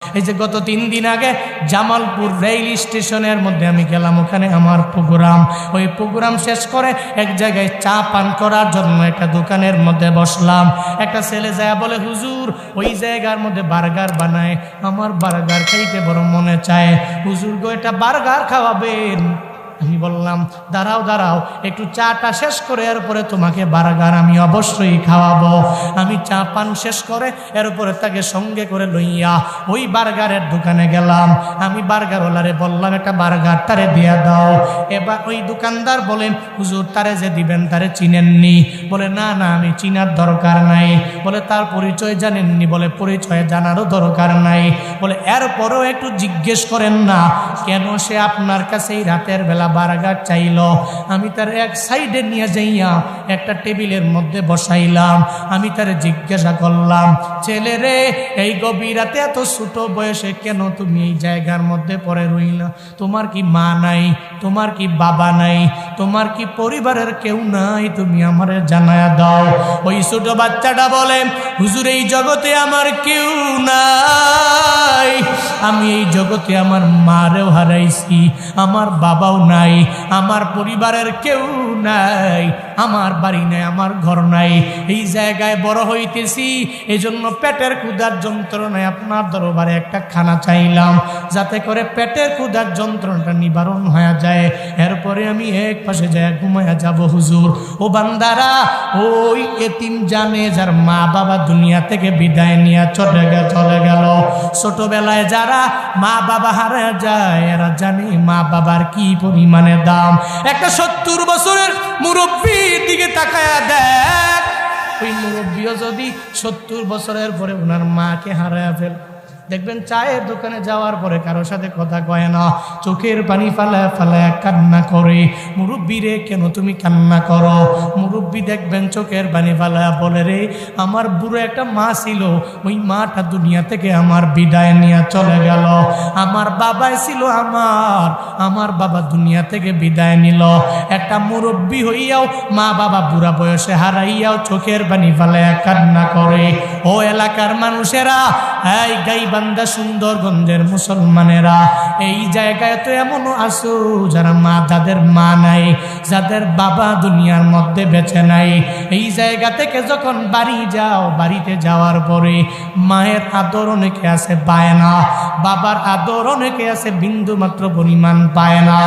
এই যে গত 3 দিন আগে জামালপুর রেল স্টেশনের মধ্যে আমি গেলাম, ওখানে আমার প্রোগ্রাম। ওই প্রোগ্রাম শেষ করে এক জায়গায় চা পান করার জন্য একটা দোকানের মধ্যে বসলাম। একটা ছেলে যায় বলে, হুজুর ওই জায়গার মধ্যে বার্গার বানায়, আমার বার্গার খাইতে বড় মনে চায়, হুজুর গো এটা বার্গার খাওয়াবেন? আমি বললাম, দাঁড়াও দাঁড়াও, একটু চাটা শেষ করে এরপরে তোমাকে বার্গার আমি অবশ্যই খাওয়াবো। আমি চা পান শেষ করে এরপরে তাকে সঙ্গে করে লইয়া ওই বার্গারের দোকানে গেলাম। আমি বার্গারওয়ালারে বললাম, একটা বার্গার তারে দিয়া দাও। এবার ওই দোকানদার বলেন, হুজুর তারে যে দিবেন তারে চিনেননি? বলে, না না আমি চিনার দরকার নাই। বলে, তার পরিচয় জানেননি? বলে, পরিচয় জানারও দরকার নাই। বলে, এরপরেও একটু জিজ্ঞেস করেন না কেন সে আপনার কাছে এই রাতের বেলা বার্গার চাইল? আমি তার এক সাইডে নিয়ে যাইয়া একটা টেবিলের মধ্যে বসাইলাম। আমি তারে জিজ্ঞাসা করলাম, ছেলে রে, এই গভীর রাতে এত ছোট বয়সে কেন তুমি এই জায়গার মধ্যে পড়ে রইলা? তোমার কি মা নাই? তোমার কি বাবা নাই? তোমার কি পরিবারের কেউ নাই? তুমি আমারে জানায়া দাও। ওই ছোট বাচ্চাটা বলে, হুজুর এই জগতে আমার কেউ নাই, আমি এই জগতে আমার মারেও হারাইছি, আমার বাবাও নাই, আমার পরিবারের কেউ নাই, আমার বাড়ি নাই, আমার ঘর নাই, এই জায়গায় বড় হইতেছি, এই জন্য পেটের ক্ষুধার যন্ত্রণায় আপনার দরবারে একটা খানা চাইলাম, যাতে করে পেটের ক্ষুধার যন্ত্রণাটা নিবারণ হয়ে যায়, এরপরে আমি এক পাশে যায় ঘুমায়া যাব। হুজুর ও বান্দারা, ওই এতিম জানে যার মা বাবা দুনিয়া থেকে বিদায় নিয়ে চলে গেল। ছোটবেলায় যারা মা বাবা হারা যায় এরা জানে মা বাবার কি পরিমাণে দাম। একটা 70 বছরের মুরব্বীর দিকে তাকায়া দেখ, ওই মুরব্বীও যদি 70 বছরের পরে ওনার মাকে হারায়া ফেল, দেখবেন চায়ের দোকানে যাওয়ার পরে কারোর সাথে কথা কয় না, চোখের পানি ফালায় ফালায় কান্না করে। মুরব্বী রে কেন তুমি কান্না করো? মুরব্বী দেখবেন চোখের পানি ফালায় বলে, রে আমার বুড়ো একটা মা ছিল, ওই মাটা দুনিয়া থেকে আমার বিদায় নিয়ে চলে গেল। আমার বাবাই ছিল আমার বাবা দুনিয়া থেকে বিদায় নিল। একটা মুরব্বী হইয়াও মা বাবা বুড়া বয়সে হারাইয়াও চোখের পানি ফালায় কান্না করে। ও এলাকার মানুষেরা, এই গাইবান্ধা সুন্দরগঞ্জের মুসলমানেরা, এই জায়গায় তো এমনও আছো যারা মা, যাদের মা নাই, যাদের বাবা দুনিয়ার মধ্যে বেঁচে নাই। এই জায়গা থেকে যখন বাড়ি যাও, বাড়িতে যাওয়ার পরে মায়ের আদর অনেকে আছে পায় না, বাবার আদর অনেকে আছে বিন্দু মাত্র পরিমাণ পায় না।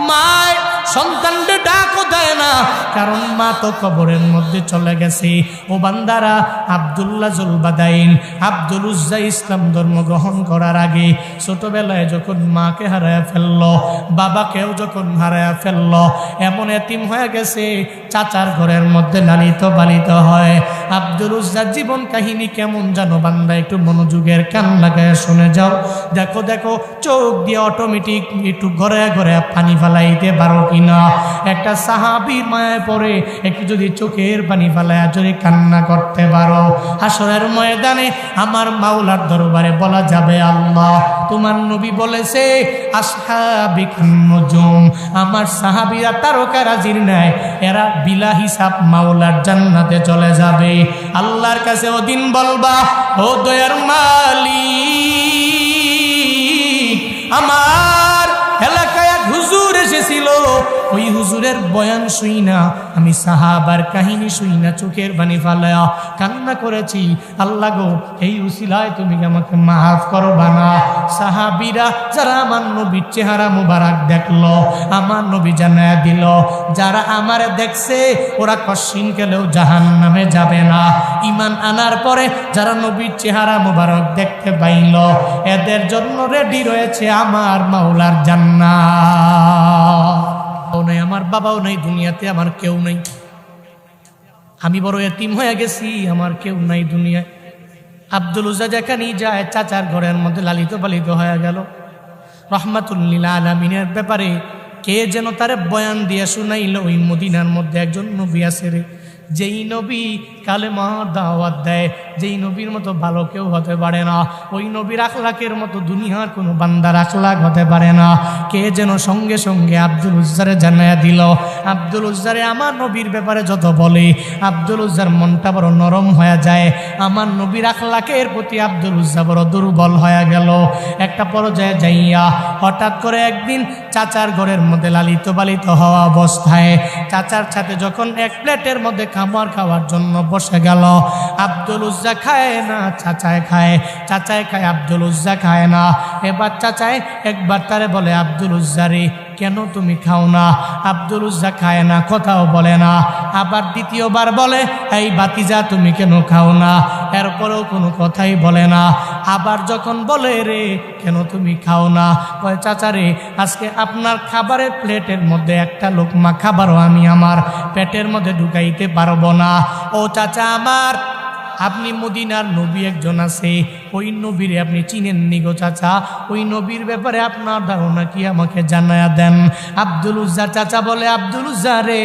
মায়ের সন্তানদের ডাকও দেয় না, কারণ মা তো কবরের মধ্যে চলে গেছে। ও বান্দারা, আব্দুল্লাহ জুলবাদাইন আব্দুল উজ্জা ইসলাম ধর্ম গ্রহণ করার আগে ছোটবেলায় যখন মাকে হারায়া ফেললো, বাবাকেও যখন হারায়া ফেললো, এমন এতিম হয়ে গেছে, চাচার ঘরের মধ্যে লালিত পালিত হয়। আব্দুল উজ্জার জীবন কাহিনী কেমন জানো বান্দা? একটু মনোযোগের কান লাগায় শুনে যাও। দেখো দেখো, চোখ দিয়ে অটোমেটিক একটু ঘরে ঘরে পানি ফালাইতে পারো কিনা? একটা সাহাবীর মায়ায় পড়ে একটু যদি চোখের পানি ফালায় যদি কান্না করতে পারো, হাসরের ময়দানে আমার মাওলার দরবারে বলা যাবে, আল্লাহ তোমার নবী বলেছে আসহাবিকুন নুজুম, আমার সাহাবীরা তারকারাজির ন্যায়, এরা বিলা হিসাব মাওলার জান্নাতে চলে যাবে। আল্লাহর কাছে ওদিন বলবা, ও দয়ার মালিক, আমার এলাকায় এক হুজুর এসেছিল, ওই হুজুরের বয়ান শুই না, আমি সাহাবার কাহিনী শুই না, চোখের পানি ফালায়া কান্না করেছি। আল্লাহ গো, এই উসিলায় তুমি আমাকে মাফ করবা না? সাহাবীরা যারা আমার নবীর চেহারা মুবারক দেখলো, আমার নবী জানায়া দিল, যারা আমারে দেখছে ওরা কশিন গেলেও জাহান্নামে যাবে না। ঈমান আনার পরে যারা নবীর চেহারা মুবারক দেখতে পাইল, এদের জন্য রেডি রয়েছে আমার মাওলার জান্নাত। নাই, আমার বাবাও নাই দুনিয়াতে, আমার কেউ নাই, আমি বড় এতিম হয়ে গেছি, আমার কেউ নাই দুনিয়ায়। আব্দুল উজ্জা যেখানেই যায় চাচার ঘরের মধ্যে লালিত পালিত হয়ে গেল। রহমাতুল লিল আলামিনের ব্যাপারে কে যেন তারে বয়ান দিয়ে শুনাইল, ওই মদিনার মধ্যে একজন নবী আছে রে, যেই নবী কালেমার দাওয়াত দেয়, যেই নবীর মতো ভালো কেউ হতে পারে না, ওই নবীর আখলাকের মতো দুনিয়ার কোনো বান্দার আখলাক হতে পারে না। কে যেন সঙ্গে সঙ্গে আব্দুল উজ্জারে জানায়া দিল। আব্দুল উজ্জারে আমার নবীর ব্যাপারে যত বলে, আব্দুল উজ্জার মনটা বড় নরম হয়ে যায়। আমার নবীর আখলাকের প্রতি আব্দুল উজ্জা বড় দুর্বল হয়ে গেল। একটা পর্যায়ে যাইয়া হঠাৎ করে একদিন চাচার ঘরের মধ্যে লালিত পালিত হওয়া অবস্থায় চাচার সাথে যখন এক প্লেটের মধ্যে খাবার খাওয়ার জন্য বসে গেল, আব্দুল উজ্জা খায় না, চাচায় খায়, চাচায় খায়, আব্দুল উজ্জা খায় না। এবার চাচায় একবার তারে বলে, আব্দুল উজ্জা রে, কেন তুমি খাও না? আব্দুল উজ্জা খায় না, কথাও বলে না। আবার দ্বিতীয়বার বলে, এই বাতিজা তুমি কেন খাও না? এরপরেও কোনো কথাই বলে না। আবার যখন বলে, রে কেন তুমি খাও না? কয়, চাচা রে, আজকে আপনার খাবারের প্লেটের মধ্যে একটা লোকমা খাবারও আমি আমার পেটের মধ্যে ঢুকাইতে পারবো না। ও চাচা আমার, আপনি মদিনার নবী একজন আছে, ওই নবীরে আপনি চিনেননি গো চাচা, ওই নবীর ব্যাপারে আপনার ধারণা কি আমাকে জানায়া দেন। আব্দুল উজ্জা চাচা বলে, আব্দুল উজ্জা রে,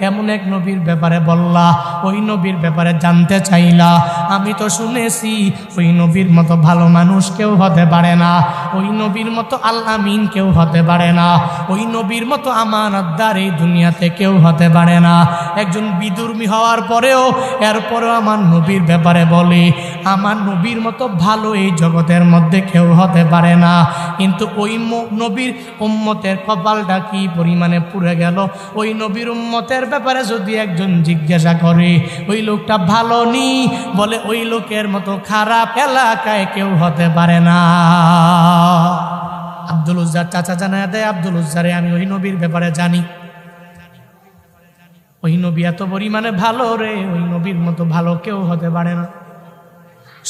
এমন এক নবীর ব্যাপারে বললা, ওই নবীর ব্যাপারে জানতে চাইলা। আমি তো শুনেছি ওই নবীর মতো ভালো মানুষ কেউ হতে পারে না, ওই নবীর মতো আল আমিন কেউ হতে পারে না, ওই নবীর মতো আমানতদার এই দুনিয়াতে কেউ হতে পারে না। একজন বিদুর্মী হওয়ার পরেও এরপরেও আমার নবীর ব্যাপারে বলে, আমার নবীর মতো ভালো এই জগতের মধ্যে কেউ হতে পারে না। কিন্তু ওই নবীর উম্মতের কপালটা কি পরিমাণে পুড়ে গেল। ওই নবীর উম্মতের ব্যাপারে যদি একজন জিজ্ঞাসা করে, ওই লোকটা ভালো নি, বলে ওই লোকের মতো খারাপ এলাকায় কেউ হতে পারে না। আব্দুল উজ্জার চাচা জানায় দেয়, আব্দুল উজ্জারে, আমি ওই নবীর ব্যাপারে জানি, ওই নবী এত পরিমাণে ভালো রে, ওই নবীর মতো ভালো কেউ হতে পারে না।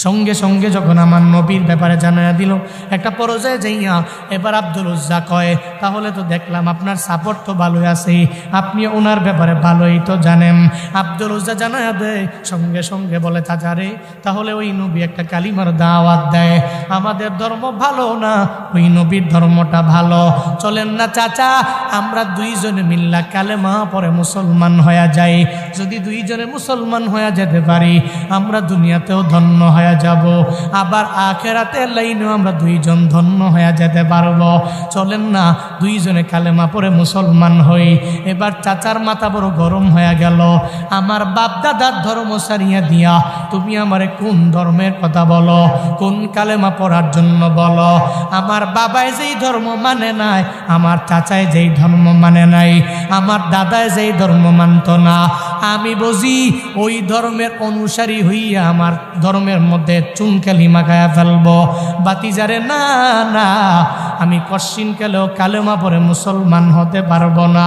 সঙ্গে সঙ্গে যখন আমার নবীর ব্যাপারে জানাইয়া দিল, একটা পর্যায়ে যাইয়া এবার আব্দুল উজ্জা কয়, তাহলে তো দেখলাম আপনার সাপোর্ট তো ভালোই আছে, আপনি ওনার ব্যাপারে ভালোই তো জানেন। আব্দুল উজ্জা জানাইয়া দেয়, সঙ্গে সঙ্গে বলে, চাচা রে, তাহলে ওই নবী একটা কালিমার দাওয়াত দেয়, আমাদের ধর্ম ভালো না, ওই নবীর ধর্মটা ভালো, চলেন না চাচা আমরা দুইজনে মিল্লা কালেমা পরে মুসলমান হয়ে যাই। যদি দুইজনে মুসলমান হয়ে যেতে পারি, আমরা দুনিয়াতেও ধন্য হয়ে যাব, আবার আখেরাতের লাইনেও আমরা দুইজন ধন্য হয়ে যেতে পারবো। চলেন না দুইজনে কালেমা পরে মুসলমান হই। এবার চাচার মাথা বড় গরম হয়ে গেল, আমার বাপ দাদার ধর্ম সারিয়া দিয়া তুমি আমারে কোন ধর্মের কথা বলো, কোন কালেমা পড়ার জন্য বলো? আমার বাবায় যেই ধর্ম মানে নাই, আমার চাচায় যেই ধর্ম মানে নাই, আমার দাদায় যেই ধর্ম মানত না, আমি বুঝি ওই ধর্মের অনুসারী হইয়া আমার ধর্মের মধ্যে চুনকালি মাখায়া ফেলবো। বাতিজারে, না না, আমি কশিন কালেও কালেমা পরে মুসলমান হতে পারবো না।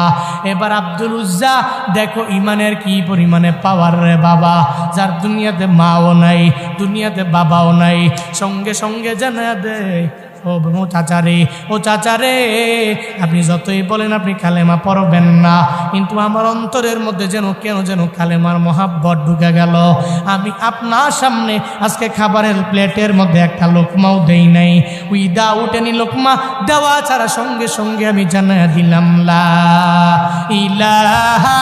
এবার আব্দুল উজ্জা দেখো ইমানের কি পরিমাণে পাওয়ার রে বাবা, যার দুনিয়াতে মাও নাই, দুনিয়াতে বাবাও নাই, সঙ্গে সঙ্গে জানা দেয়, ও চাচারে, ও চাচারে, আপনি যতই বলেন আপনি কালেমা পড়বেন না, কিন্তু আমার অন্তরের মধ্যে যেন কেন যেন কালেমার মহাব্বত ঢুকে গেল। আমি আপনার সামনে আজকে খাবারের প্লেটের মধ্যে একটা লোকমাও দেই নাই, উইদাউট এনি লোকমা দেওয়া ছাড়া সঙ্গে সঙ্গে আমি জানায়া দিলাম, লা ইলাহা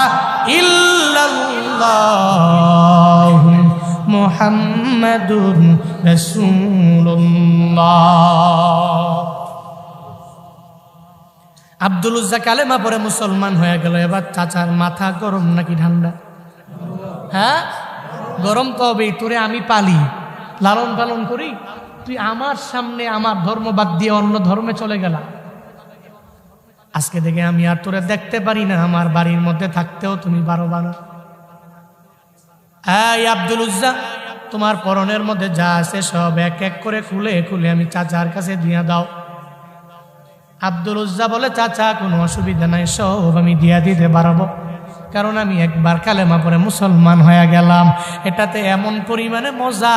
ইল্লাল্লাহ মুহাম্মাদুর রাসূলুল্লাহ। আব্দুল উজ্জা কালেমা পরে মুসলমান হয়ে গেল। এবার চাচার মাথা গরম নাকি ঠান্ডা? হ্যাঁ, গরম তো হবেই। তোরে আমি পালি, লালন পালন করি, তুই আমার সামনে আমার ধর্ম বাদ দিয়ে অন্য ধর্মে চলে গেলা। আজকে থেকে আমি আর তোরে দেখতে পারি না, আমার বাড়ির মধ্যে থাকতেও তুমি পারবা না। এই আব্দুল উজ্জা, তোমার পরনের মধ্যে যা আছে সব এক এক করে খুলে খুলে আমি চাচার কাছে দিয়া দাও। আব্দুল উজ্জা বলে, চাচা কোনো অসুবিধা নাই, সব আমি দিয়া দিতে পারবো, কারণ আমি একবার কালেমা পরে মুসলমান হয়ে গেলাম। এটাতে এমন পরিমাণে মজা,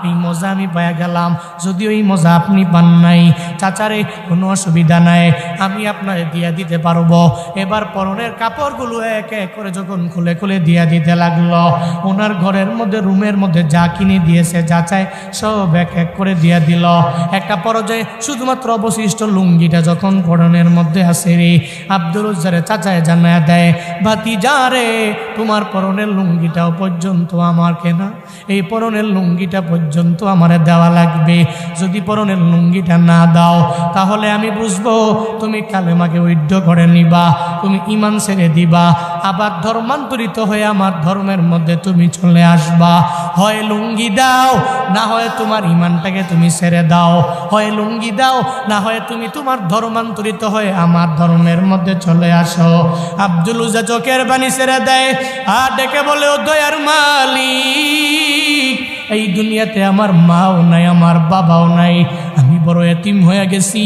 এই মজা আমি পাইয়া গেলাম। যদিও এই মজা আপনি পান নাই, চাচারে কোনো অসুবিধা নাই, আমি আপনারে দিয়া দিতে পারবো। এবার পরনের কাপড়গুলো এক এক করে যখন খুলে খুলে দিয়া দিতে লাগলো, ওনার ঘরের মধ্যে রুমের মধ্যে যা কিনে দিয়েছে যা চায় সব এক এক করে দিয়া দিল। একটা পর্যায়ে শুধুমাত্র অবশিষ্ট লুঙ্গিটা যখন পরনের মধ্যে আছে রে, আব্দুল উজ্জারে চাচায় জানায়া দেয়, ভাতিজা রে, তোমার পরনের লুঙ্গিটাও পর্যন্ত আমার কেনা, এই পরনের লুঙ্গিটা পর্যন্ত আমারে দেওয়া লাগবে। যদি পরনের লুঙ্গিটা না দাও তাহলে আমি বুঝবো তুমি কালেমাকে ঐক্য করে নিবা, তুমি ঈমান ছেড়ে দিবা, আবার ধর্মান্তরিত হয়ে আমার ধর্মের মধ্যে তুমি চলে আসবা। হয় লুঙ্গি দাও, না হয় তোমার ঈমানটাকে তুমি ছেড়ে দাও। হয় লুঙ্গি দাও, না হয় তুমি তোমার ধর্মান্তরিত হয়ে আমার ধর্মের মধ্যে চলে আসো। আব্দুল উজ্জা চোখের পানি ছেড়ে দেয় আর ডেকে বলে, ও দয়ার মালিক, এই দুনিয়াতে আমার মাও নাই, আমার বাবাও নাই, আমি বড় এতিম হয়ে গেছি।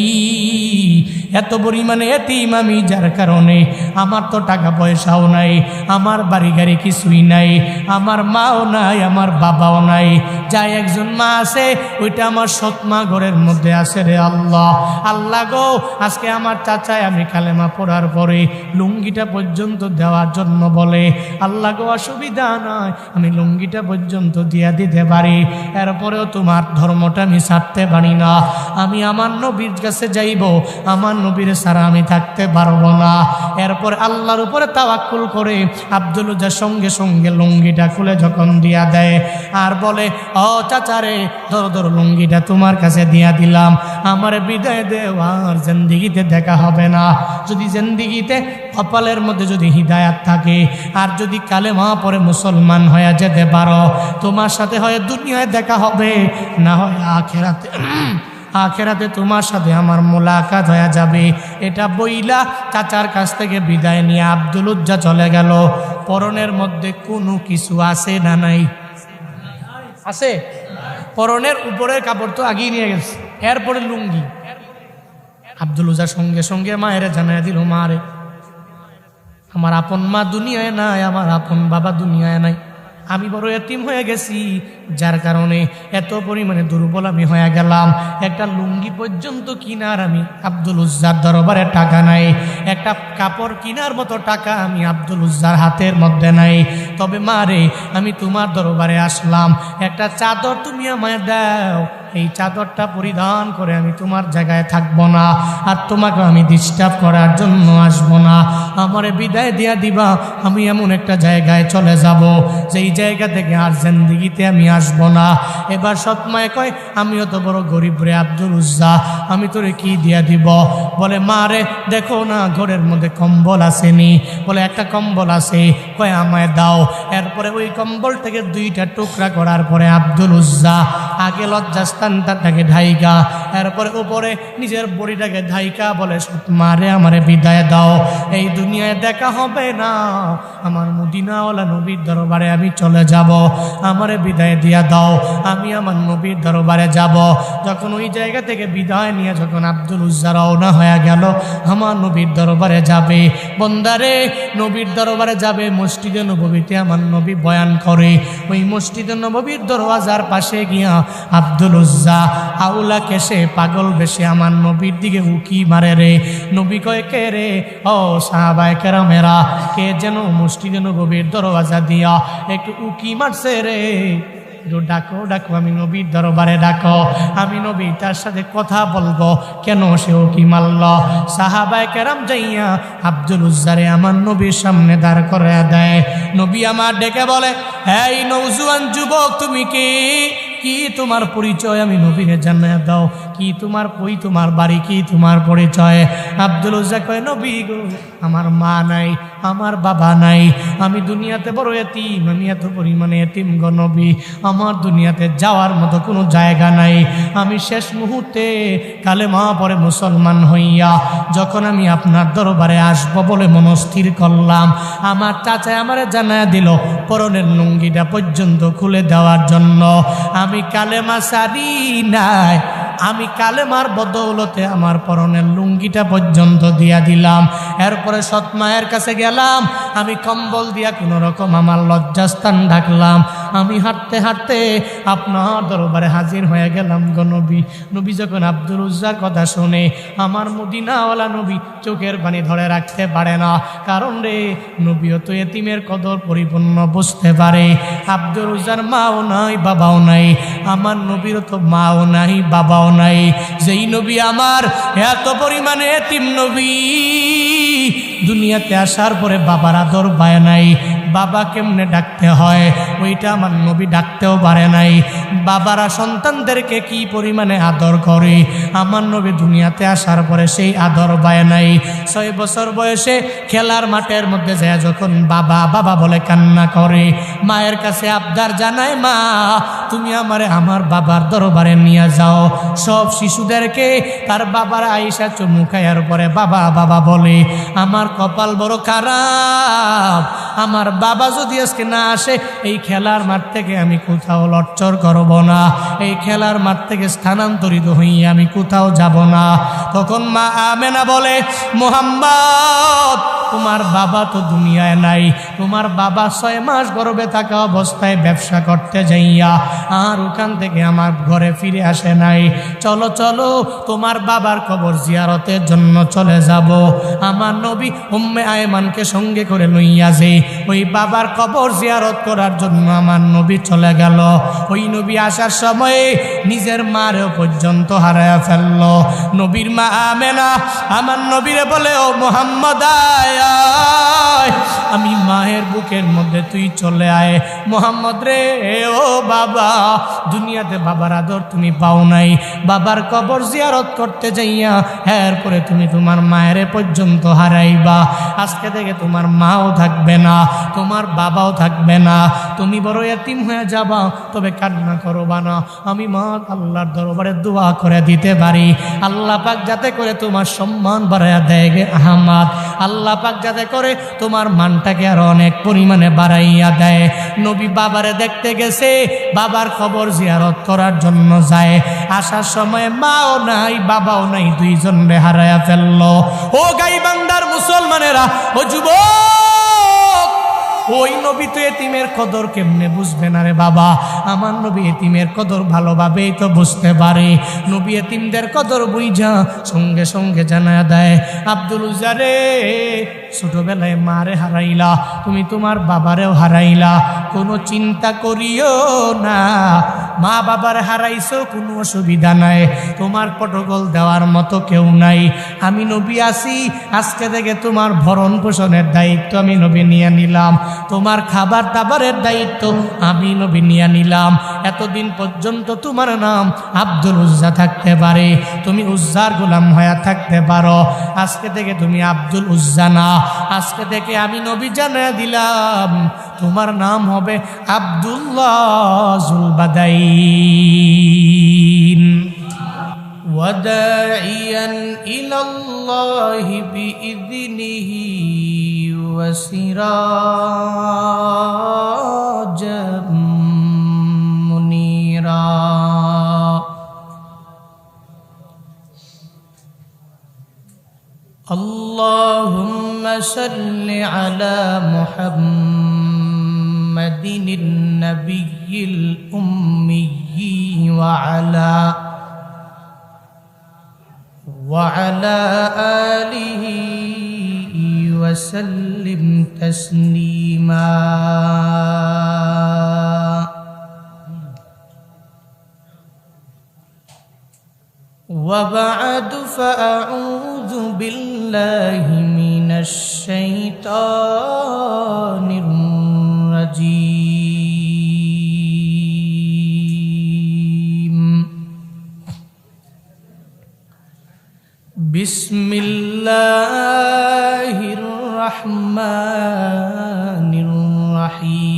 এত পরিমাণে এতিম আমি, যার কারণে আমার তো টাকা পয়সাও নাই, আমার বাড়ি গাড়ি কিছুই নাই, আমার মাও নাই, আমার বাবাও নাই। যাই একজন মা আছে, ওইটা আমার সৎ মা ঘরের মধ্যে আছে রে আল্লাহ। আল্লাহ গো, আজকে আমার চাচায় আমি কালেমা পড়ার পরে লুঙ্গিটা পর্যন্ত দেওয়ার জন্য বলে, আল্লাহ গো অসুবিধা নয়, আমি লুঙ্গিটা পর্যন্ত দিয়া দিতে পারি, এরপরেও তোমার ধর্মটা আমি ছাড়তে পারি না, আমি আমার নবীর কাছে যাইব, আমার নবীর ছাড়া আমি থাকতে পারবো না। এরপর আল্লাহর উপরে তাওয়াক্কুল করে আব্দুল উজ্জা সঙ্গে সঙ্গে লুঙ্গিটা খুলে যখন দিয়া দেয় আর বলে, ও চাচারে, ধরো ধরো লুঙ্গিটা তোমার কাছে দিয়া দিলাম, আমার বিদায় দেও, আর জিন্দেগিতে দেখা হবে না। যদি জিন্দেগিতে কপালের মধ্যে যদি হিদায়াত থাকে আর যদি কালেমা পড়ে মুসলমান হয়ে যেতে পারো, তোমার সাথে হয় দুনিয়ায় দেখা হবে, না হয় আখিরাতে, আখিরাতে তোমার সাথে আমার মোলাকাত হয়ে যাবে। এটা বইলা চাচার কাছ থেকে বিদায় নিয়ে আব্দুল উজ্জা চলে গেল। পরনের মধ্যে কোনো কিছু আছে না নাই? আছে। পরনের উপরের কাপড় তো আগেই নিয়ে গেছে, এরপরে লুঙ্গি। আব্দুল উজ্জা সঙ্গে সঙ্গে মায়ের জানাই দিল, মারে, আমার আপন মা দুনিয়ায় নাই, আমার আপন বাবা দুনিয়ায় নাই, আমি বড় এতিম হয়ে গেছি, যার কারণে এত পরিমাণে দুর্বল আমি হয়ে গেলাম। একটা লুঙ্গি পর্যন্ত কিনার আমি আব্দুল উজ্জার দরবারে টাকা নাই, একটা কাপড় কিনার মতো টাকা আমি আব্দুল উজ্জার হাতের মধ্যে নাই। তবে মারে, আমি তোমার দরবারে আসলাম, একটা চাদর তুমি আমায় দাও, এই চাদরটা পরিধান করে আমি তোমার জায়গায় থাকবো না, আর তোমাকে আমি ডিস্টার্ব করার জন্য আসবো না, আমারে বিদায় দিয়া দিবা, আমি এমন একটা জায়গায় চলে যাব যেই জায়গা থেকে আর জিন্দেগিতে আমি আসবো না। এবার সৎমায় কয়, আমিও তো বড় গরিব রে আব্দুল উজ্জা, আমি তোরে কি দিয়া দিব? বলে, মা রে, দেখো না ঘরের মধ্যে কম্বল আসেনি? বলে, একটা কম্বল আছে। কয়, আমায় দাও। এরপরে ওই কম্বল থেকে দুইটা টুকরা করার পরে আব্দুল উজ্জা আগে লজ্জাস্থানটাকে ঢাইকা, এরপরে উপরে নিজের বড়িটাকে ঢাইকা বলে, মা রে, আমারে বিদায় দাও, এই দুনিয়ায় দেখা হবে না, আমার মদিনাওয়ালা নবীর দরবারে আমি চলে যাব, আমারে বিদায় দিয়া দাও, আমি আমার নবীর দরবারে যাব। যখন ওই জায়গা থেকে বিদায় নিয়ে যখন আব্দুল উজ্জা রওনা হয়ে গেল আমার নবীর দরবারে যাবে, বন্দারে নবীর দরবারে যাবে, মসজিদে নববীতে আমার নবী বয়ান করে, ওই মসজিদে নববীর দরওয়াজার পাশে গিয়া আব্দুল উজ্জা আউলা কেসে পাগল বেশে আমার নবীর দিকে উকি মারে রে। নবী কয়, কে রে? ও সাহাবায়ে কেরামেরা, কে যেন মসজিদে নববীর দরওয়াজা দিয়া একটু উকি মারছে রে, ডাকো ডাকো, আমি নবীর দরবারে ডাকো, আমি নবী তার সাথে কথা বলবো। কেন সে উকি মারল? সাহাবায়ে কেরাম যাইয়া আব্দুল উজ্জারে আমার নবীর সামনে দাঁড় করে দেয়। নবী আমার ডেকে বলে, এই নওজোয়ান যুবক, তুমি কি? কি তোমার পরিচয়? আমি নবীরে জানায়া দাও, কি তোমার কই তোমার বাড়ি, কি তোমার পরিচয়? আব্দুল উজ্জা কয়, নবী গো, আমার মা নাই, আমার বাবা নাই, আমি দুনিয়াতে বড় এতিম, আমি এত পরিমাণে এতিম গো নবী, আমার দুনিয়াতে যাওয়ার মতো কোনো জায়গা নাই। আমি শেষ মুহূর্তে কালেমা পড়ে মুসলমান হইয়া যখন আমি আপনার দরবারে আসবো বলে মনস্থির করলাম, আমার চাচায় আমারে জানায়া দিল পরনের লুঙ্গিটা পর্যন্ত খুলে দেওয়ার জন্য। আমি কালেমা সারি নাই, আমি কালেমার বদৌলতে আমার পরনের লুঙ্গিটা পর্যন্ত দিয়া দিলাম। এরপরে সৎ মায়ের কাছে গেলাম, আমি কম্বল দিয়া কোনো রকম আমার লজ্জাস্থান ঢাকলাম। আমি হাঁটতে হাঁটতে আপনার দরবারে হাজির হয়ে গেলাম গো নবী। নবী যখন আব্দুল উজ্জার কথা শুনে আমার মদিনাওয়ালা নবী চোখের পানি ধরে রাখতে পারে না, কারণ রে নবীও তো এতিমের কদর পরিপূর্ণ বুঝতে পারে। আব্দুল উজ্জার মাও নাই বাবাও নাই, আমার নবীরও তো মাও নাই বাবাও নাই। যেই নবী আমার এত পরিমাণে এতিম নবী, দুনিয়াতে আসার পরে বাবার আদর পায় নাই, বাবা কেমনে ডাকতে হয় ওইটা আমার নবী ডাকতেও পারে নাই। বাবারা সন্তানদেরকে কি পরিমাণে আদর করে, আমার নবী দুনিয়াতে আসার পরে সেই আদর পায় নাই। 6 বছর বয়সে খেলার মাঠের মধ্যে যায় যখন বাবা বাবা বলে কান্না করে, মায়ের কাছে আবদার জানায়, মা তুমি আমারে আমার বাবার দরবারে নিয়ে যাও। সব শিশুদেরকে তার বাবার আয়েশা চুমু খায়ার পরে বাবা বাবা বলে, আমার কপাল বড় খারাপ, আমার বাবা যদি আজকে না আসে এই খেলার মাঠ থেকে আমি কোথাও লটচর করব না, এই খেলার মাঠ থেকে স্থানান্তরিত হয়ে আমি কোথাও যাব না। তখন মা আমেনা বলে, মুহাম্মদ তোমার বাবা তো দুনিয়ায় নাই, তোমার বাবা 6 মাস গর্ভে থাকা অবস্থায় ব্যবসা করতে যাইয়া আর ওখান থেকে আমার ঘরে ফিরে আসে নাই। চলো চলো তোমার বাবার কবর জিয়ারতের জন্য চলে যাব। আমার নবী উম্মে আয়মানকে সঙ্গে করে লইয়া যে ওই বাবার কবর জিয়ারত করার জন্য আমার নবী চলে গেল। ওই নবী আসার সময়ে নিজের মারেও পর্যন্ত হারায়া ফেলল। নবীর মা আমেনা আমার নবীরে বলে, ও মুহাম্মদ আয়, আমি মায়ের বুকের মধ্যে তুই চলে আয়। মুহাম্মদ রে, ও বাবা, দুনিয়াতে বাবার আদর তুমি পাও নাই, বাবার কবর জিয়ারত করতে যাইয়া এরপরে তুমি তোমার মায়ের পর্যন্ত হারাইবা। আজকে থেকে তোমার মাও থাকবে না, তোমার বাবাও থাকবে না, তুমি বড় এতিম হয়ে যাবা। তবে কান্না করবা না, আমি মা আল্লাহর দরবারে দোয়া করে দিতে পারি, আল্লাহ পাক যাতে করে তোমার সম্মান বাড়াইয়া দেয় গে আহমদ, আল্লাহ পাক যাতে করে তোমার মানটাকে আর অনেক পরিমাণে বাড়াইয়া দেয়। নবী বাবারে দেখতে গেছে, বাবার খবর জিয়ারত করার জন্য যায়, আসার সময় মাও নাই বাবাও নাই, দুইজন রে হারায়া ফেলল। ও গাইবান্ধার মুসলমানেরা, ও যুবক, ওই নবী তো এতিমের কদর কেমনে বুঝবে না রে বাবা? আমার নবী এতিমের কদর ভালোভাবেই তো বুঝতে পারে। নবী এতিমদের কদর বুঝা সঙ্গে সঙ্গে জানা দেয়, আব্দুল উজ্জা রে, ছোটবেলায় মারে হারাইলা, তুমি তোমার বাবারেও হারাইলা, কোনো চিন্তা করিও না, মা বাবার হারাইছো কোনো অসুবিধা নাই, তোমার প্রটোকল দেওয়ার মতো কেউ নাই, আমি নবী আসি, আজকে থেকে তোমার ভরণ পোষণের দায়িত্ব আমি নবী নিয়ে নিলাম, তোমার খাবার দাবারের দায়িত্ব আমি নবী নিয়ে নিলাম। এতদিন পর্যন্ত তোমার নাম আব্দুল উজ্জা থাকতে পারে, তুমি উজ্জার গোলাম হয়ে থাকতে পারো, আজকে থেকে তুমি আব্দুল উজ্জা না, আজকে থেকে আমি নবী জানিয়ে দিলাম তোমার নাম হবে আব্দুল্লাহ যুলবাদাইন। ওয়াদাইয়ান ইলাল্লাহি বিইذনিহি ওয়া সিরাজাম মুনীরা। আল্লাহুম্মা সাল্লি আলা মুহাম্মাদিন নাবিয়্যিল উম্মিয়্যি ওয়া আলা আলিহি ওয়া সাল্লিম তাসলিমা। وبعد فأعوذ بالله من الشيطان الرجيم. بسم الله الرحمن الرحيم.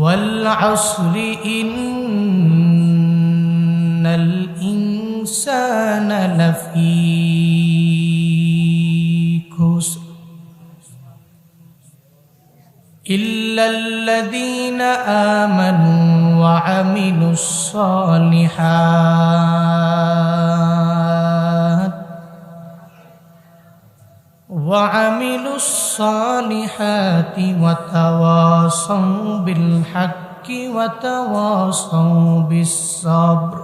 والعصر إن الإنسان لفي خسر إلا الذين آمنوا وعملوا الصالحات وتواصوا بالحق وتواصوا بالصبر.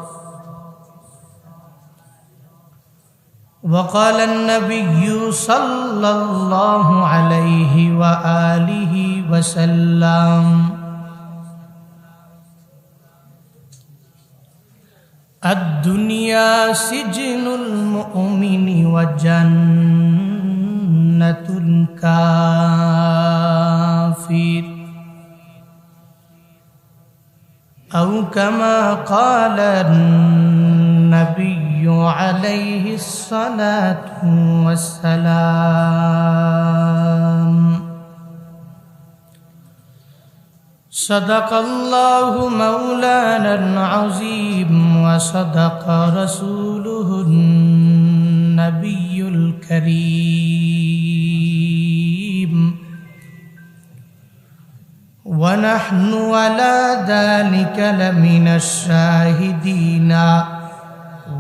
وقال النبي صلى الله عليه وآله وسلم: الدنيا سجن المؤمن وجنة الكافر، أو كما قال النبي عليه الصلاة والسلام. صدق الله مولانا العظيم وصدق رسوله النبي الكريم، ونحن على ذلك لمن الشاهدين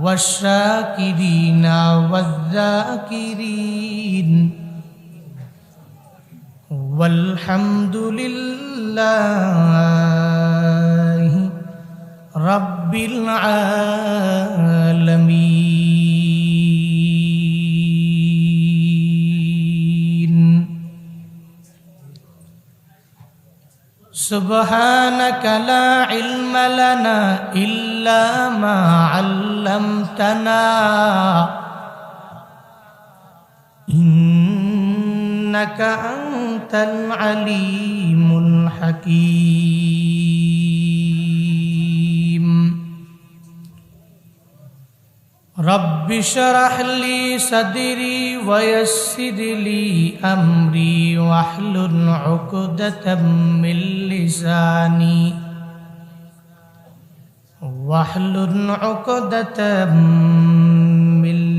والشاكرين والذاكرين، والحمد لله رب العالمين. سبحانك لا علم لنا إلا ما علمتنا، إنك أنت العليم الحكيم. رب اشرح لي صدري ويسر لي أمري واحلل عقدة من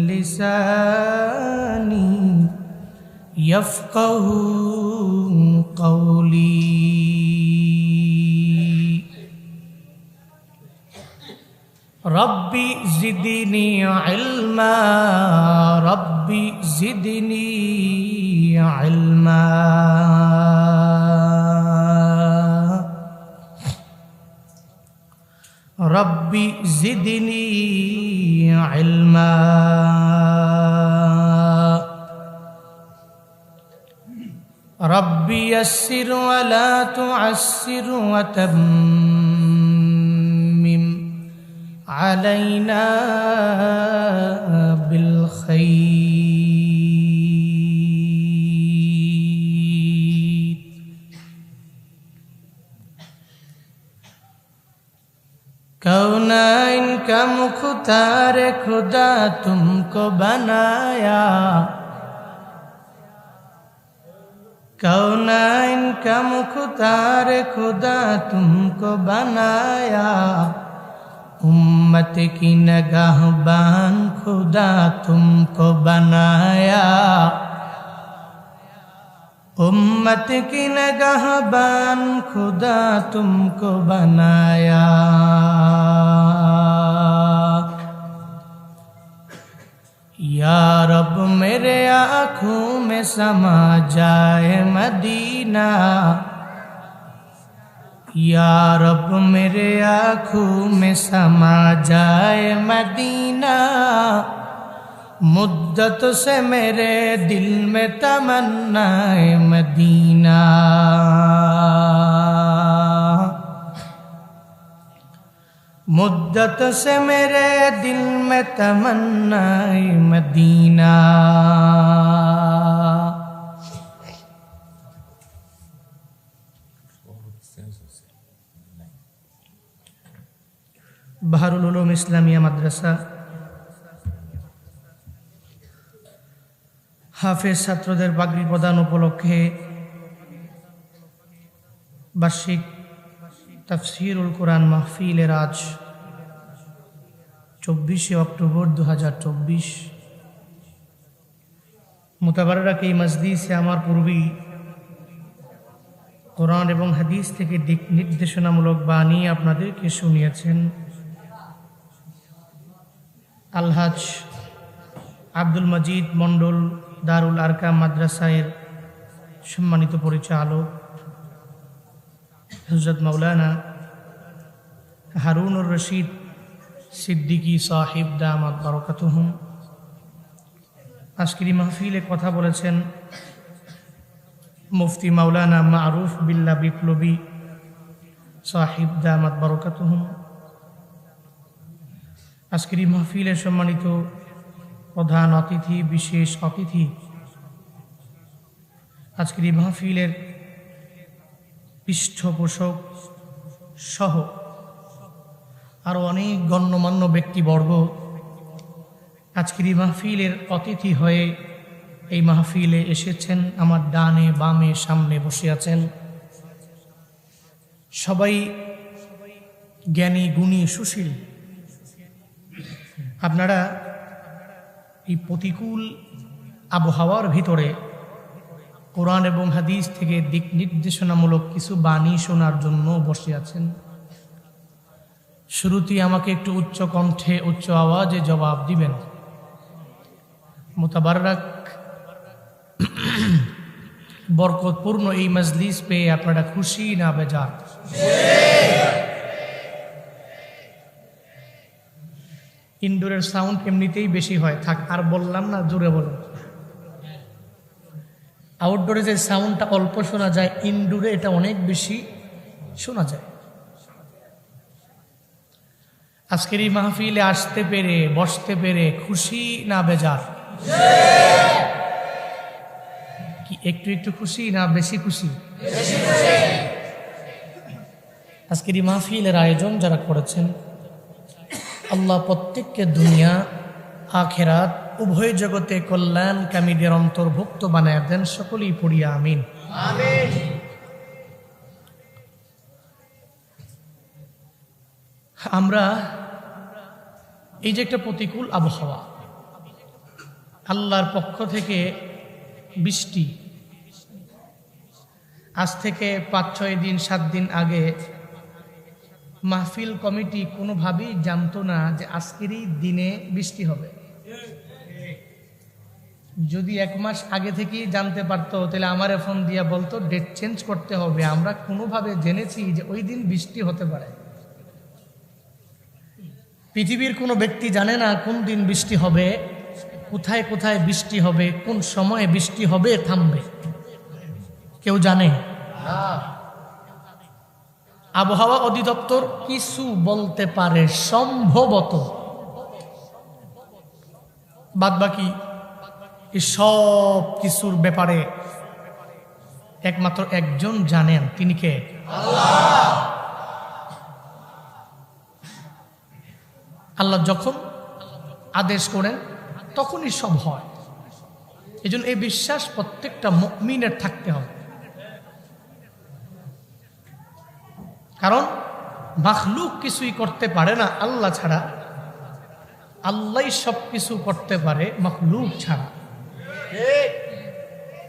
لساني يفقه قولي. ربي زدني علما، ربي زدني علما. ربي زدني علما. ربي يسر ولا تعسر وتمم علينا بالخير. कौनाइन का मुख्तार खुदा तुमको बनाया, कौनाइन का मुख्तार खुदा तुमको बनाया, उम्मत की नगाहबान खुदा तुमको बनाया, उम्मत की नगाहबान खुदा तुमको बनाया। या रब मेरे आँखों में समा जाए मदीना, या रब मेरे आँखों में समा जाए मदीना। मुद्दत से मेरे दिल में तमन्नाए मदीना, मुद्दत से मेरे दिल में तमन्नाए मदीना। বাহরুল উলুম ইসলামিয়া মাদ্রাসা হাফেজ ছাত্রদের পাগড়ি প্রদান উপলক্ষে বার্ষিক তাফসীরুল কুরআন মাহফিলের আজ 24শে অক্টোবর 2024 মুতাবাররাক এই মজলিসে আমার পূর্বেই কোরআন এবং হাদিস থেকে দিক নির্দেশনামূলক বাণী আপনাদেরকে শুনিয়েছেন আলহাজ আব্দুল মজিদ মন্ডল দারুল আরকাম মাদ্রাসায়ের সম্মানিত পরিচালক হযরত মাওলানা হারুনুর রশিদ সিদ্দিকী সাহিব দামাত বারাকাতুহুম। আজকের মাহফিলে কথা বলেছেন মুফতি মাওলানা মারুফ বিল্লাহ বিপ্লবী সাহিব দামাত বারাকাতুহুম। আজকের মাহফিলে সম্মানিত প্রধান অতিথি, বিশেষ অতিথি, আজকের মাহফিলের পৃষ্ঠপোষক সহ আরও অনেক গণ্যমান্য ব্যক্তিবর্গ আজকের মাহফিলের অতিথি হয়ে এই মাহফিলে এসেছেন। আমার ডানে বামে সামনে বসে আছেন, সবাই জ্ঞানী গুণী সুশীল। আপনারা এই প্রতিকূল আবহাওয়ার ভিতরে কোরআন এবং হাদিস থেকে দিক নির্দেশনামূলক কিছু বাণী শোনার জন্য বসে আছেন। শুরুতেই আমাকে একটু উচ্চ কণ্ঠে উচ্চ আওয়াজে জবাব দিবেন, মুতাবাররাক বরকতপূর্ণ এই মজলিস পেয়ে আপনারা খুশি না বেজার? ইনডোরের সাউন্ড এমনিতেই বেশি হয়, থাক আর বললাম না, জোরে বলুন। আউটডোরে যে সাউন্ডটা অল্প শোনা যায়, ইনডোরে এটা অনেক বেশি শোনা যায়। আজকের এই মাহফিলে আসতে পেরে বসতে পেরে খুশি না বেজার? কি একটু একটু খুশি না বেশি খুশি? আজকের এই মাহফিলের আয়োজন যারা করেছেন, আল্লাহ প্রত্যেককে দুনিয়া আখিরাত উভয় জগতে কল্যাণকামীদের অন্তর্ভুক্ত বানায় দেন। সকলেই পড়িয়া আমিন। আমরা এই যে একটা প্রতিকূল আবহাওয়া, আল্লাহর পক্ষ থেকে বৃষ্টি, আজ থেকে 5-6 দিন 7 দিন আগে মাহফিল কমিটি কোনোভাবেই জানতো না যে আজকেরই দিনে বৃষ্টি হবে। যদি 1 মাস আগে থেকেই জানতে পারতো তাহলে আমারে ফোন দিয়া বলতো ডেট চেঞ্জ করতে হবে। আমরা কোনোভাবে জেনেছি যে ওই দিন বৃষ্টি হতে পারে। পৃথিবীর কোনো ব্যক্তি জানে না কোন দিন বৃষ্টি হবে, কোথায় কোথায় বৃষ্টি হবে, কোন সময়ে বৃষ্টি হবে থামবে, কেউ জানে? আবহাওয়া অধিদপ্তর কিছু বলতে পারে সম্ভবত, বাদবাকি এই সব কিছুর ব্যাপারে একমাত্র একজন জানেন, তিনি কে? আল্লাহ। আল্লাহ যখন আদেশ করেন তখনই সব হয়। এই জন্য এই বিশ্বাস প্রত্যেকটা মুমিনের থাকতে হবে। কারণ মাখলুক কিছুই করতে পারে না আল্লাহ ছাড়া, আল্লাহই সব কিছু করতে পারে মাখলুক ছাড়া।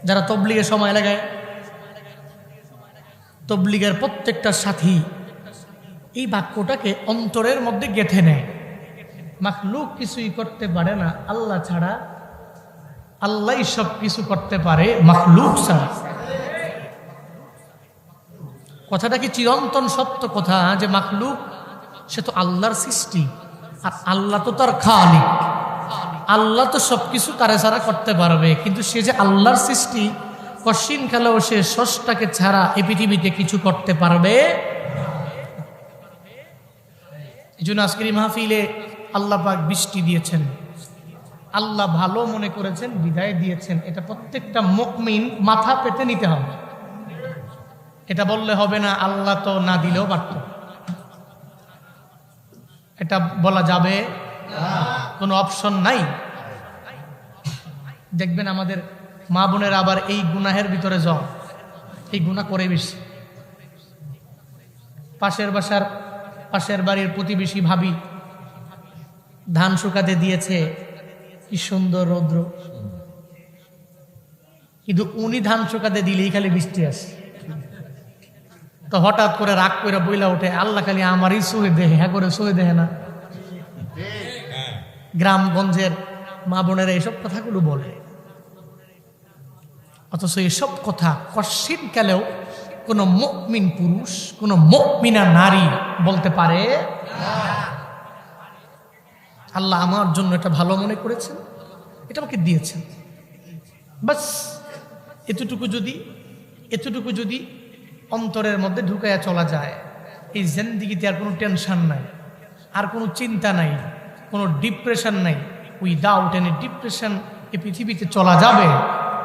যারা তবলিগে সময় লাগায়, তবলিগের প্রত্যেকটা সাথী এই বাক্যটাকে অন্তরের মধ্যে গেঁথে নেয়। মাখলুক কিছুই করতে পারে না আল্লাহ ছাড়া, আল্লাহই সব কিছু করতে পারে মাখলুক ছাড়া। কথাটা কি চিরন্তন সত্য কথা যে মাখলুক সে তো আল্লাহর সৃষ্টি, আর আল্লাহ তো তার খালিক। আল্লাহ তো সবকিছু তারে ছাড়া করতে পারবে, কিন্তু সে যে আল্লাহর সৃষ্টি, কশিন খেলেও সে স্রষ্টাকে ছাড়া এই পৃথিবীতে কিছু করতে পারবে। এই জন্য আজকের মাহফিলে আল্লাহ পাক বৃষ্টি দিয়েছেন, আল্লাহ ভালো মনে করেছেন বিদায় দিয়েছেন। এটা প্রত্যেকটা মুমিন মাথা পেতে নিতে হবে। এটা বললে হবে না আল্লাহ তো না দিলেও পারত, এটা বলা যাবে কোনো অপশন নাই। দেখবেন আমাদের মা বোনের আবার এই গুনাহের ভিতরে যাও, এই গুনাহ করে বেশি। পাশের বাড়ির প্রতিবেশী ভাবি ধান শুকাতে দিয়েছে, কি সুন্দর রৌদ্র, কিন্তু উনি ধান শুকাতে দিলেই খালি বৃষ্টি আসে। তো হঠাৎ করে রাগ করে বইলা ওঠে, আল্লাহ খালি আমারই সহে দেহে, হ্যাঁ করে সহে দেহে না। গ্রামগঞ্জের মা বোনেরা এইসব কথাগুলো বলে, অথচ এসব কথা কশ্চিনকালেও কোনো মুমিন পুরুষ, কোনো মুমিনা নারী বলতে পারে আল্লাহ আমার জন্য এটা ভালো মনে করেছেন, এটা আমাকে দিয়েছেন। বাস এতটুকু যদি অন্তরের মধ্যে ঢুকাইয়া চলা যায়, এই জিন্দেগিতে আর কোনো টেনশন নাই, আর কোনো চিন্তা নাই, কোনো ডিপ্রেশন নাই। উইদাউট এনি ডিপ্রেশন এই পৃথিবীতে চলা যাবে,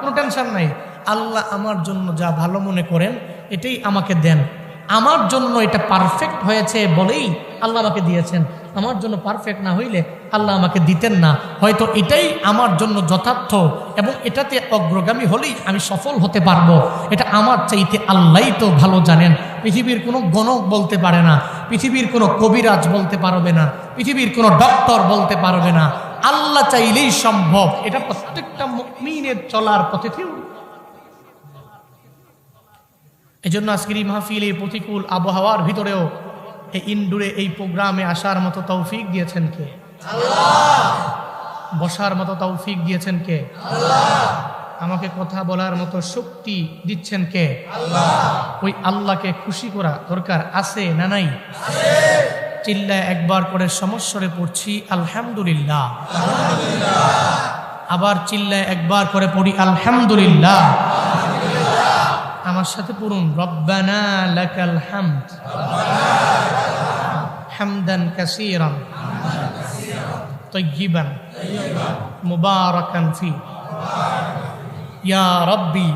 কোনো টেনশন নাই। আল্লাহ আমার জন্য যা ভালো মনে করেন এটাই আমাকে দেন। আমার জন্য এটা পারফেক্ট হয়েছে বলেই আল্লাহ আমাকে দিয়েছেন। আমার জন্য পারফেক্ট না হইলে আল্লাহ আমাকে দিতেন না। হয়তো এটাই আমার জন্য যথার্থ এবং এটাতে অগ্রগামী হলেই আমি সফল হতে পারবো। এটা আমার চাইতে আল্লাহই তো ভালো জানেন। পৃথিবীর কোনো গণক বলতে পারে না, পৃথিবীর কোনো কবিরাজ বলতে পারবে না, পৃথিবীর কোনো ডক্টর বলতে পারবে না। আল্লাহ চাইলেই সম্ভব। এটা প্রত্যেকটা মুমিনের চলার পথে থেকেও। এই জন্য আজকের এই মাহফিল, এই প্রতিকূল আবহাওয়ার ভিতরেও এই ইনডোরে এই প্রোগ্রামে আসার মতো তৌফিক দিয়েছেন কে? আল্লাহ। বসার মতো তৌফিক দিয়েছেন কে? আল্লাহ। আমাকে কথা বলার মতো শক্তি দিচ্ছেন কে? আল্লাহ। ওই আল্লাহকে খুশি করা দরকার আছে না নাই? আছে। চিল্লায় একবার করে সমস্বরে পড়ছি আলহামদুলিল্লাহ, আবার চিল্লায় একবার করে পড়ি আলহামদুলিল্লাহ। আমার সাথে পড়ুন, রব্বানা লাকাল হামদ হামদান কাসীরান তাইয়িবান মুবারাকান ফি ইয়া রাব্বি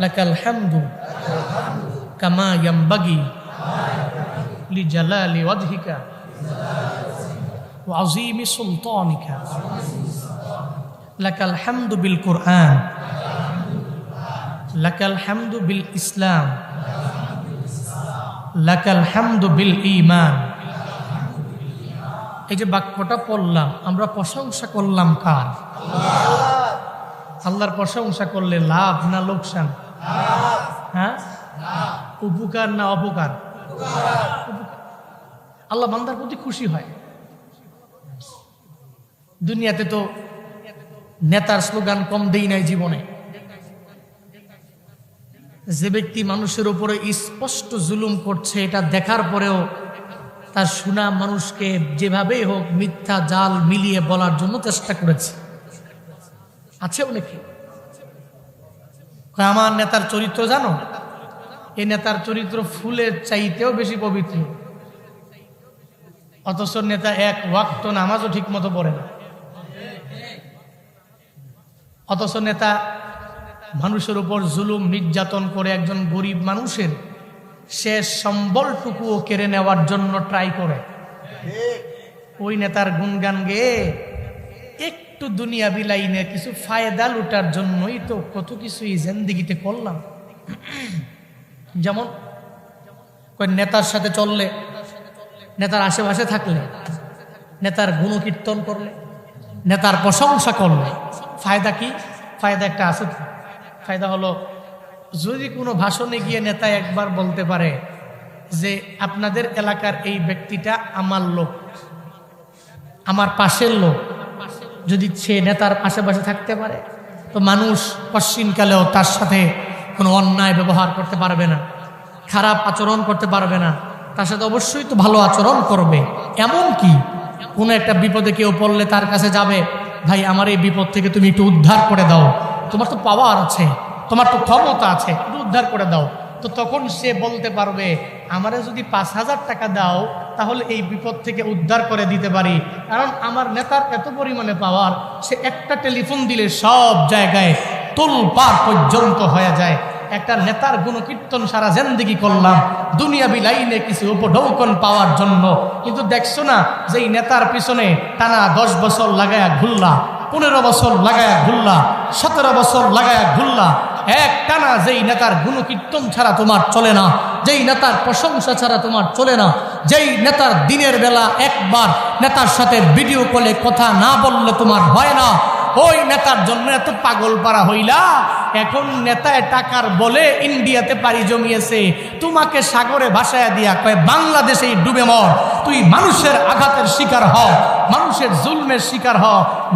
লাকাল হামদু কামা ইয়ানবাগি লিজালালি ওয়াজহিকা ওয়া আযীমি সুলতানিকা লাকাল হামদু বিল কুরআন লাকাল হামদু বিল ইসলাম লাকাল হামদু বিল ঈমান। এই যে বাক্যটা পড়লাম, আমরা প্রশংসা করলাম কার? আল্লাহর প্রশংসা করলে লাভ না লোকসান? হ্যাঁ, উপকার না অপকার? আল্লাহ বান্দার প্রতি খুশি হয়। দুনিয়াতে তো নেতার স্লোগান কম দেই নাই জীবনে। যে ব্যক্তি মানুষের উপরে স্পষ্ট জুলুম করছে, এটা দেখার পরেও তার সুনাম মানুষকে যেভাবেই হোক মিথ্যা জাল মিলিয়ে বলার জন্য চেষ্টা করেছে। আছে অনেকে আমার নেতার চরিত্র জানো, এই নেতার চরিত্র ফুলের চাইতেও বেশি পবিত্র, অথচ নেতা এক ওয়াক্ত নামাজও ঠিক মতো পড়ে না। অথচ নেতা মানুষের উপর জুলুম নির্যাতন করে একজন গরিব মানুষের শেষ সম্বলটুকুও কেড়ে নেওয়ার জন্য ট্রাই করে। ওই নেতার গুণগান গেয়ে একটু দুনিয়া বিলাইনে কিছু ফায়দা লুটার জন্যই তো কত কিছুই জিন্দেগিতে করলাম। যেমন নেতার সাথে চললে, নেতার আশেপাশে থাকলে, নেতার গুণকীর্তন করলে, নেতার প্রশংসা করলে ফায়দা কি? ফায়দা একটা আছে। ফায়দা হলো, যদি কোনো ভাষণে গিয়ে নেতা একবার বলতে পারে যে আপনাদের এলাকার এই ব্যক্তিটা আমার লোক, আমার পাশের লোক, যদি সে নেতার আশেপাশে থাকতে পারে তো মানুষ পশ্চিমকালেও তার সাথে কোনো অন্যায় ব্যবহার করতে পারবে না, খারাপ আচরণ করতে পারবে না, তার সাথে অবশ্যই তো ভালো আচরণ করবে। এমন কি কোনো একটা বিপদে কেউ পড়লে তার কাছে যাবে, ভাই আমার এই বিপদ থেকে তুমি একটু উদ্ধার করে দাও, তোমার তো পাওয়ার আছে, তোমার তো ক্ষমতা আছে, একটু উদ্ধার করে দাও। তো তখন সে বলতে পারবে আমারে যদি 5,000 টাকা দাও তাহলে এই বিপদ থেকে উদ্ধার করে দিতে পারি, কারণ আমার নেতার এত পরিমাণে পাওয়ার, সে একটা টেলিফোন দিলে সব জায়গায় তোলপাড় পর্যন্ত হয়ে যায়। একটা নেতার গুণকীর্তন সারা জিন্দেগি করলাম দুনিয়াবি লাইনে কিছু উপঢৌকন পাওয়ার জন্য, কিন্তু দেখছো না যে এই নেতার পিছনে টানা 10 বছর লাগায়া ঘুরলা, 15 বছর লাগায়া ঘুরলা, 17 বছর লাগায়া ঘুরলা, এক টানা যেই নেতার গুণকীর্তন ছাড়া তোমার চলে না, যেই নেতার প্রশংসা ছাড়া তোমার চলে না, যেই নেতার দিনের বেলা একবার নেতার সাথে ভিডিও কলে কথা না বললে তোমার হয় না, ওই নেতার জন্য এত পাগল পারা হইলা এখন নেতায় টাকার বলে ইন্ডিয়াতে পাড়ি জমিয়েছে, তোমাকে সাগরে ভাসায়া দিয়া কয় বাংলাদেশেই ডুবে মর, তুই মানুষের আঘাতের শিকার হ, মানুষের জুলমের শিকার হ।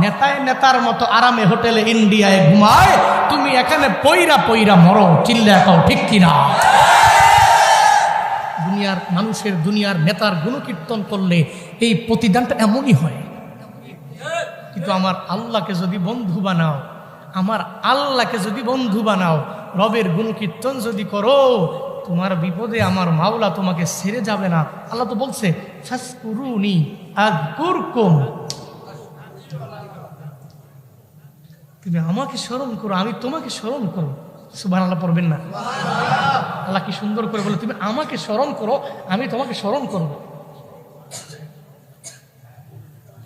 নেতায় নেতার মতো আরামে হোটেলে ইন্ডিয়ায় ঘুমায়, তুমি এখানে পইরা পইরা মরো। চিল্লা কও ঠিক কিনা? দুনিয়ার মানুষের, দুনিয়ার নেতার গুণকীর্তন করলে এই প্রতিদানটা এমনই হয়। কিন্তু আমার আল্লাহকে যদি বন্ধু বানাও, আমার আল্লাহকে যদি বন্ধু বানাও, রবের গুণকীর্তন যদি করো, তোমার বিপদে আমার মাওলা তোমাকে ছেড়ে যাবে না। আল্লাহ তো বলছে ফাসকুরুনি আযকুরকুম, তুমি আমাকে স্মরণ করো, আমি তোমাকে স্মরণ করো। সুবহানাল্লাহ পড়বেন না? আল্লাহ কি সুন্দর করে বলে, তুমি আমাকে স্মরণ করো, আমি তোমাকে স্মরণ করব।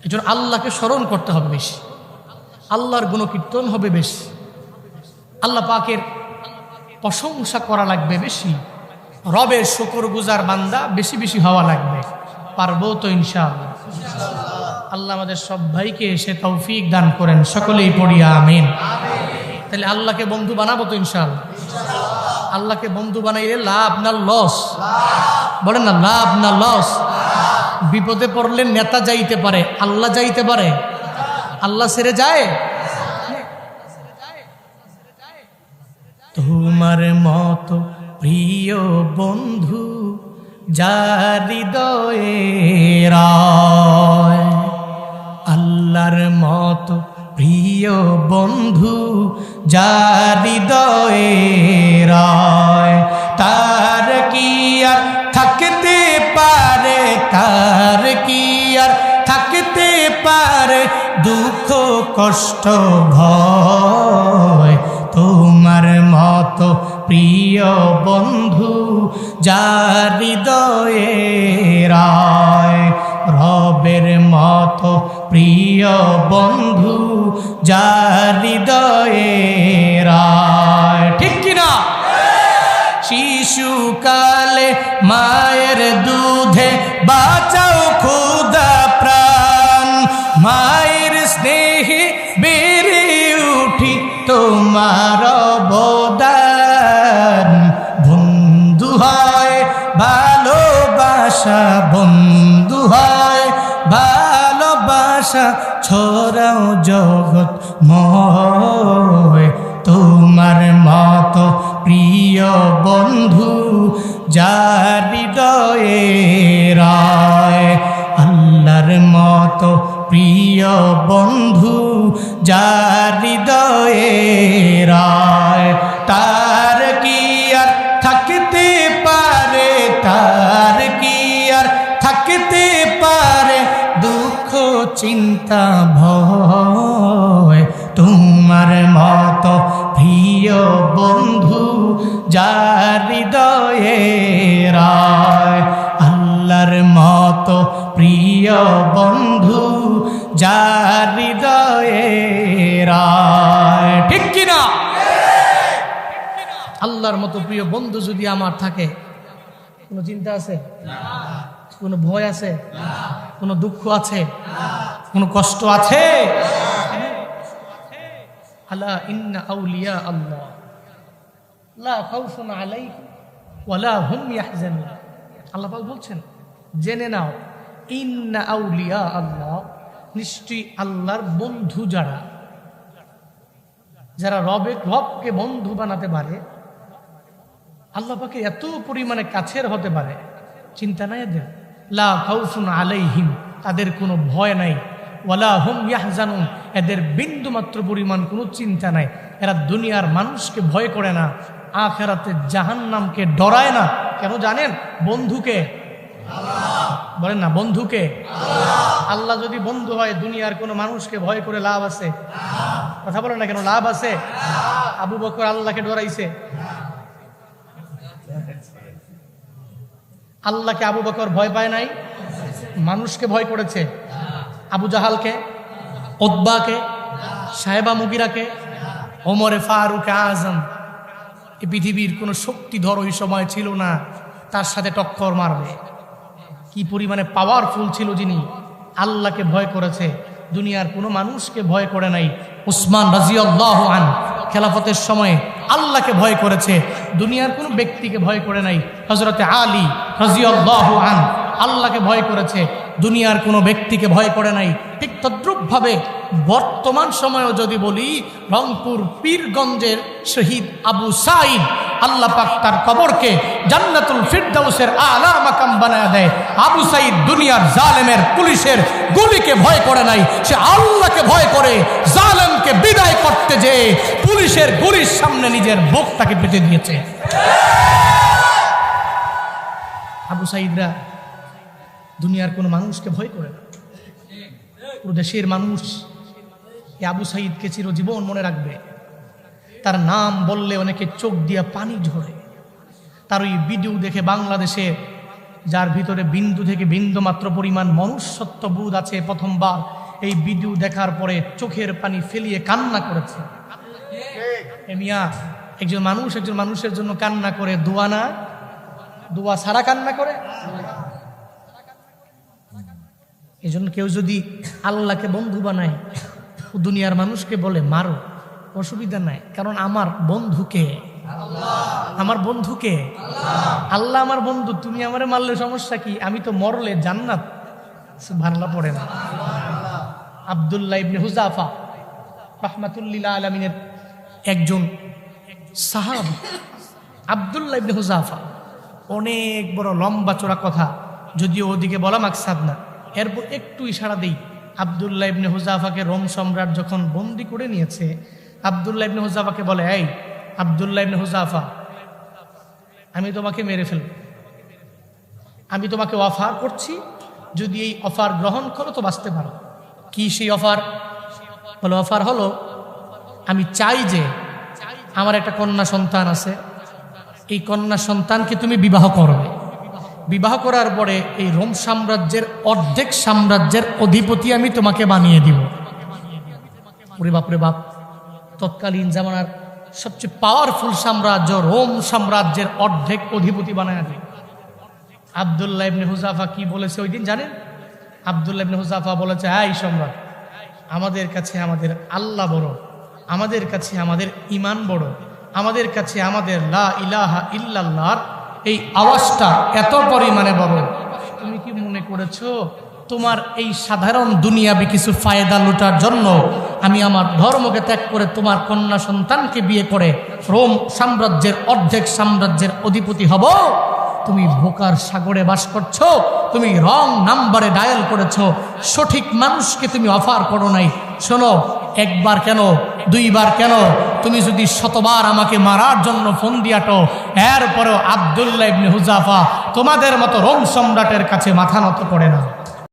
এই জন্য আল্লাহকে স্মরণ করতে হবে বেশি, আল্লাহর গুণকীর্তন হবে বেশি, আল্লাহ পাকের প্রশংসা করা লাগবে বেশি, রবের শুকরগুজার বান্দা বেশি বেশি হওয়া লাগবে। পারবো তো ইনশাআল্লাহ? আল্লাহ আমাদের সব ভাইকে সে তৌফিক দান করেন, সকলেই পড়িয়া আমিন। তাহলে আল্লাহকে বন্ধু বানাবো তো ইনশাআল্লাহ? আল্লাহকে বন্ধু বানাইলে লাভ না লস? বলেন না, লাভ না লস? বিপদে পড়লে নেতা যাইতে পারে, আল্লাহ যাইতে পারে? আল্লাহ ছেড়ে যায়? তোমার মতো প্রিয় বন্ধু যার হৃদয়ে রয়, আল্লাহর মতো প্রিয় বন্ধু যার হৃদয়ে রয়, তার কি আর থাকতে পারে, তার কি আর থাকতে পারে দুঃখ কষ্ট ভয়। তোমার মতো প্রিয় বন্ধু যার হৃদয়ে রয়, রবের মতো প্রিয় বন্ধু যার হৃদয়ে রয়। ঠিক কিনা? শিশুকালে মায়ের দুধে বাঁচাও ক্ষুধা প্রাণ, মায়ের স্নেহে বেড়ে উঠি তোমার অবদান। বন্ধু হয় ভালোবাসা, বন্ধু হয় ভালোবাসা, ছড়াও জগৎ ময়। তোমার মতো প্রিয় বন্ধু যার হৃদয়ে রয়, আল্লাহর মতো প্রিয় বন্ধু যার হৃদয়ে রয়, তার কি আর থাকতে পারে, তার কি আর থাকতে পারে দুঃখ চিন্তা ভয়। তোমার মতো প্রিয় বন্ধু যার হৃদয়ে রয়, আল্লাহর মতো প্রিয় বন্ধু যার হৃদয়ে রয়। ঠিক কিনা? আল্লাহর মতো প্রিয় বন্ধু যদি আমার থাকে, কোনো চিন্তা আছে? কোনো ভয় আছে? কোনো দুঃখ আছে? কোনো কষ্ট আছে? আলা ইন্না আউলিয়া আল্লাহ লা খাউফুন আলাইহিম ওয়ালা হুম ইয়াহজানুন। আল্লাহ পাক বলছেন, জেনে নাও, ইন্না আউলিয়া আল্লাহ, নিশ্চয়ই আল্লাহর বন্ধু যারা, যারা রবকে বন্ধু বানাতে পারে, আল্লাহ পাকে এত পরিমাণে কাছের হতে পারে, চিন্তা নাই এদের। লা খাউফুন আলাইহিম, তাদের কোনো ভয় নাই, ওয়ালা হুম ইয়াহজানুন, এদের বিন্দু মাত্র পরিমাণ কোনো চিন্তা নাই। এরা দুনিয়ার মানুষকে ভয় করে না, আখিরাতে জাহান্নামকে ডরায় না। কেন জানেন? বন্ধুকে বলেন না, বন্ধুকে। আল্লাহ যদি বন্ধু হয়, দুনিয়ার কোনো মানুষকে ভয় করে লাভ আছে? কথা বলেন না কেন, লাভ আছে? আবু বকর আল্লাহকে ডরাইছে? আল্লাহকে আবু বকর ভয় পায় নাই, মানুষকে ভয় করেছে। আবু জাহালকে, উতবাকে, সাহেবা মুগিরাকে, ওমরে ফারুক আজম, এই পৃথিবীর কোনো শক্তিধর ওই সময় ছিল না তার সাথে টক্কর মারবে। কি পরিমাণে পাওয়ারফুল ছিল যিনি, আল্লাহকে ভয় করেছে, দুনিয়ার কোনো মানুষকে ভয় করে নাই। উসমান রাদিয়াল্লাহু আনহু খেলাফতের সময়ে আল্লাহকে ভয় করেছে, দুনিয়ার কোনো ব্যক্তিকে ভয় করে নাই। হযরতে আলী রাদিয়াল্লাহু আনহু আল্লাহকে ভয় করেছে, দুনিয়ার কোনো ব্যক্তিকে ভয় করে নাই। ঠিক তদ্রূপভাবে বর্তমান সময়েও যদি বলি, রংপুর পীরগঞ্জের শহীদ আবু সাঈদ, আল্লাহ পাক তার কবরকে জান্নাতুল ফিরদাউসের আলা মাকাম বানায়া দেয়। আবু সাঈদ দুনিয়ার জালেমের পুলিশের গুলিকে ভয় করে নাই, সে আল্লাহকে ভয় করে জালেমকে বিদায় করতে যেয়ে পুলিশের গুলির সামনে নিজের বুকটাকে পেতে দিয়েছে। আবু সাঈদরা দুনিয়ার কোনো মানুষকে ভয় করে না। পুরো দেশের মানুষ এই আবু সাঈদকে চিরজীবন মনে রাখবে। তার নাম বললে অনেকে চোখ দিয়া পানি ঝরে। তার ওই ভিডিও দেখে বাংলাদেশে যার ভিতরে বিন্দু থেকে বিন্দু মাত্র পরিমাণ মনুষ্যত্ব বোধ আছে, প্রথমবার এই ভিডিও দেখার পরে চোখের পানি ফেলিয়ে কান্না করেছে। মিয়া, একজন মানুষের জন্য কান্না করে, দোয়া না, দোয়া ছাড়া কান্না করে। এই জন্য কেউ যদি আল্লাহকে বন্ধু বানায়, দুনিয়ার মানুষকে বলে মারো, অসুবিধা নাই, কারণ আমার বন্ধুকে আমার বন্ধুকে আল্লাহ আমার বন্ধু, তুমি আমারে মারলে সমস্যা কি? আমি তো মরলে জান্নাত। সুবহানাল্লাহ পড়ে না। আব্দুল্লাহ ইবনে হুযাফা রাহমাতুল্লিল আলামিনের একজন সাহাবী, আব্দুল্লাহ ইবনে হুযাফা, অনেক বড় লম্বা চড়া কথা, যদিও ওদিকে বলা মাকসাদ না। এরপর একটু ইশারা দেই, আব্দুল্লাহ ইবনে হুযাফাকে রোম সম্রাট যখন বন্দি করে নিয়েছে, আব্দুল্লাহ ইবনে হুযাফাকে বলে, এই আব্দুল্লাহ ইবনে হুযাফা, আমি তোমাকে মেরে ফেলব, আমি তোমাকে অফার করছি, যদি এই অফার গ্রহণ করো তো বাঁচতে পারো। কি সেই অফার? বলে, অফার হলো আমি চাই যে আমার একটা কন্যা সন্তান আছে, এই কন্যা সন্তানকে তুমি বিবাহ করবে। বিবাহ করার পরে এই রোম সাম্রাজ্যের অর্ধেক সাম্রাজ্যের অধিপতি আমি তোমাকে বানিয়ে দিব। ওরে বাপ রে বাপ, তৎকালীন জামানার সবচেয়ে পাওয়ারফুল সাম্রাজ্য রোম সাম্রাজ্যের অর্ধেক অধিপতি বানায় দেয়। আব্দুল্লাহ ইবনে হুযাফা কি বলেছে ওই দিন জানেন? আব্দুল্লাহ ইবনে হুযাফা বলেছে, এই সম্রাট, আমাদের কাছে আমাদের আল্লাহ বড়, আমাদের কাছে আমাদের ঈমান বড়, আমাদের কাছে আমাদের লা ইলাহা ইল্লাল্লাহর এই আওয়াজটা এত পরিমাণে বড়। তুমি কি মনে করেছো তোমার এই সাধারণ দুনিয়াবি কিছু ফায়দা লুটার জন্য আমি আমার ধর্মকে ত্যাগ করে তোমার কন্যা সন্তানকে বিয়ে করে রোম সাম্রাজ্যের অর্ধেক সাম্রাজ্যের অধিপতি হব? তুমি বোকার সাগরে বাস করছো, তুমি রং নাম্বারে ডায়াল করেছো, সঠিক মানুষকে তুমি অফার করো নাই। শোনো, একবার কেন, দুইবার কেন, তুমি যদি শতবার আমাকে মারার জন্য ফোন দিয়াটো, এরপরেও আব্দুল্লাহ ইবনে হুযাফা তোমাদের মতো রোম সম্রাটের কাছে মাথা নত করে না।